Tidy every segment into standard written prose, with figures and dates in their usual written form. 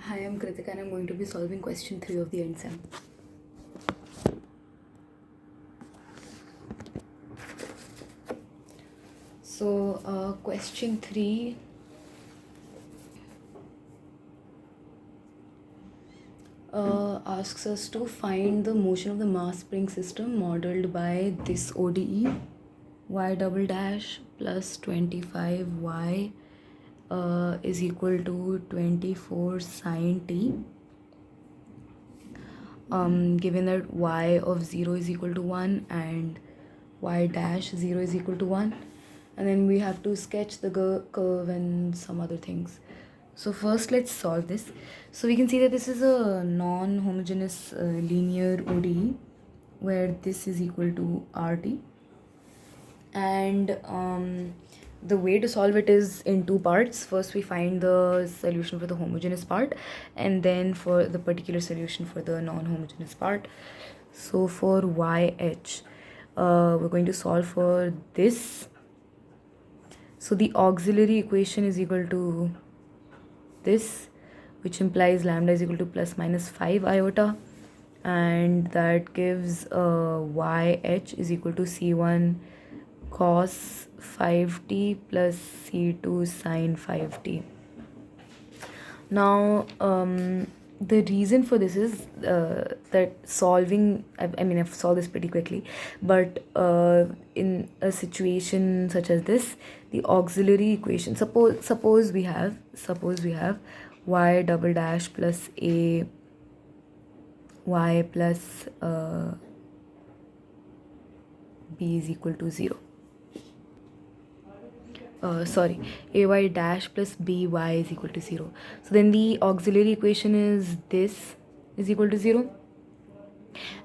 Hi, I'm Kritika and I'm going to be solving question 3 of the end-sem. So, question 3 asks us to find the motion of the mass spring system modeled by this ODE y double dash plus 25y is equal to 24 sine t. Given that y of 0 is equal to 1 and y dash 0 is equal to 1, and then we have to sketch the curve and some other things. So first let's solve this. So we can see that this is a non-homogeneous linear ODE where this is equal to RT, and the way to solve it is in two parts. First we find the solution for the homogeneous part, and then for the particular solution for the non-homogeneous part. So for YH, we're going to solve for this. So the auxiliary equation is equal to this, which implies lambda is equal to plus minus 5 iota, and that gives YH is equal to C1 cos 5t plus C2 sin 5t. Now, the reason for this is that solving, I mean, I've solved this pretty quickly, but in a situation such as this, the auxiliary equation, suppose we have y double dash plus a y plus b is equal to 0. Ay dash plus by is equal to 0. So then the auxiliary equation is this is equal to 0.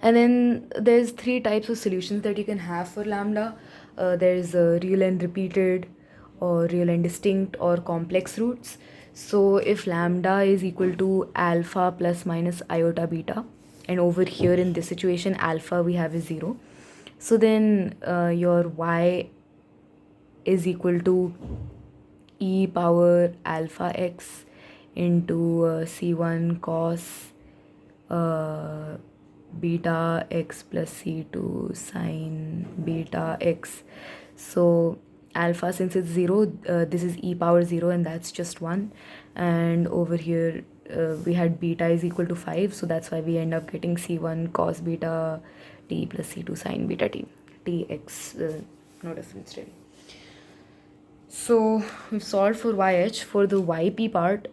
And then there's three types of solutions that you can have for lambda. There's real and repeated, or real and distinct, or complex roots. So if lambda is equal to alpha plus minus iota beta, and over here in this situation alpha we have is 0, so then your y is equal to e power alpha x into c1 cos beta x plus c2 sine beta x. So alpha, since it's 0, this is e power 0 and that's just 1, and over here we had beta is equal to 5, so that's why we end up getting c1 cos beta t plus c2 sine beta t, tx, no difference really. So we've solved for YH. For the YP part,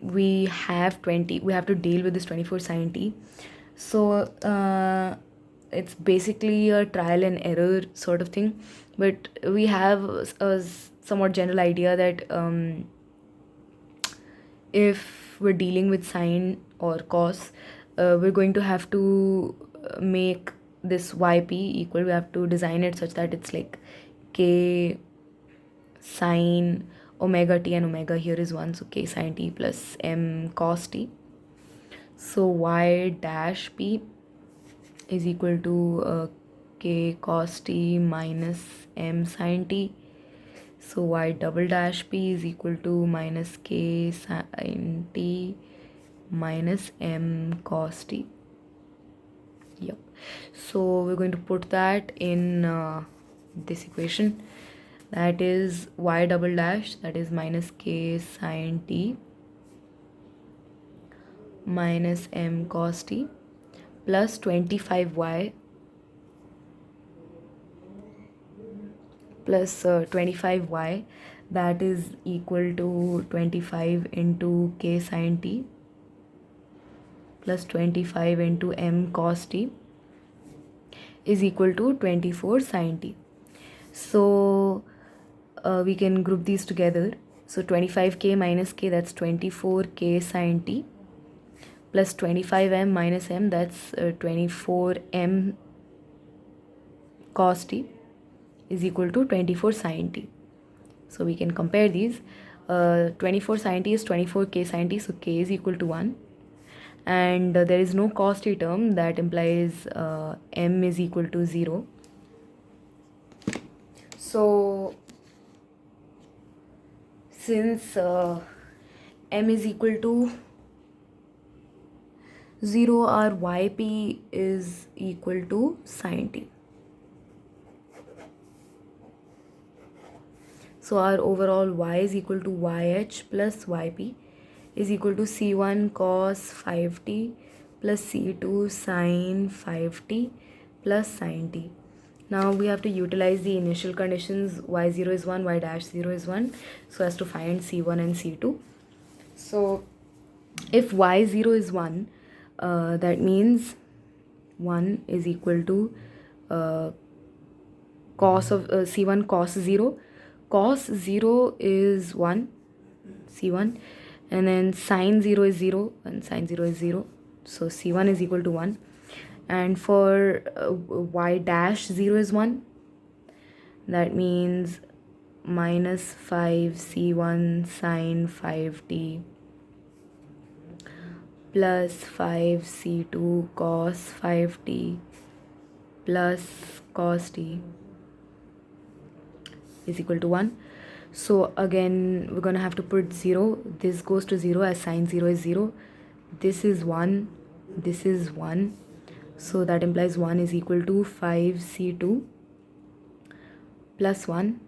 we have to deal with this 24 sine t. So it's basically a trial and error sort of thing, but we have a somewhat general idea that if we're dealing with sine or cos, we're going to have to make this yp equal, we have to design it such that it's like k sine omega t, and omega here is 1, so k sine t plus m cos t. So y dash p is equal to k cos t minus m sine t. So y double dash p is equal to minus k sine t minus m cos t. Yep. So we're going to put that in this equation. That is y double dash, that is minus k sine t minus m cos t plus 25y plus 25y, that is equal to 25 into k sine t plus 25 into m cos t is equal to 24 sine t. So we can group these together. So 25k minus k, that's 24k sine t plus 25m minus m, that's 24m cos t is equal to 24 sine t. So we can compare these. 24 sine t is 24k sine t, so k is equal to 1, and there is no cos t term, that implies m is equal to 0. So since m is equal to 0, our yp is equal to sin t. So our overall y is equal to yh plus yp is equal to c1 cos 5t plus c2 sin 5t plus sin t. Now we have to utilize the initial conditions. Y0 is 1, y dash 0 is 1, so as to find c1 and c2. So if y0 is 1, that means 1 is equal to cos of c1 cos 0. Cos 0 is 1, c1, and then sin 0 is 0 and sin 0 is 0, so c1 is equal to 1. And for y dash 0 is 1, that means minus 5 c1 sin 5t plus 5 c2 cos 5t plus cos t is equal to 1. So again we're gonna have to put 0. This goes to 0 as sin 0 is 0. This is 1, this is 1, so that implies 1 is equal to 5 c2 plus 1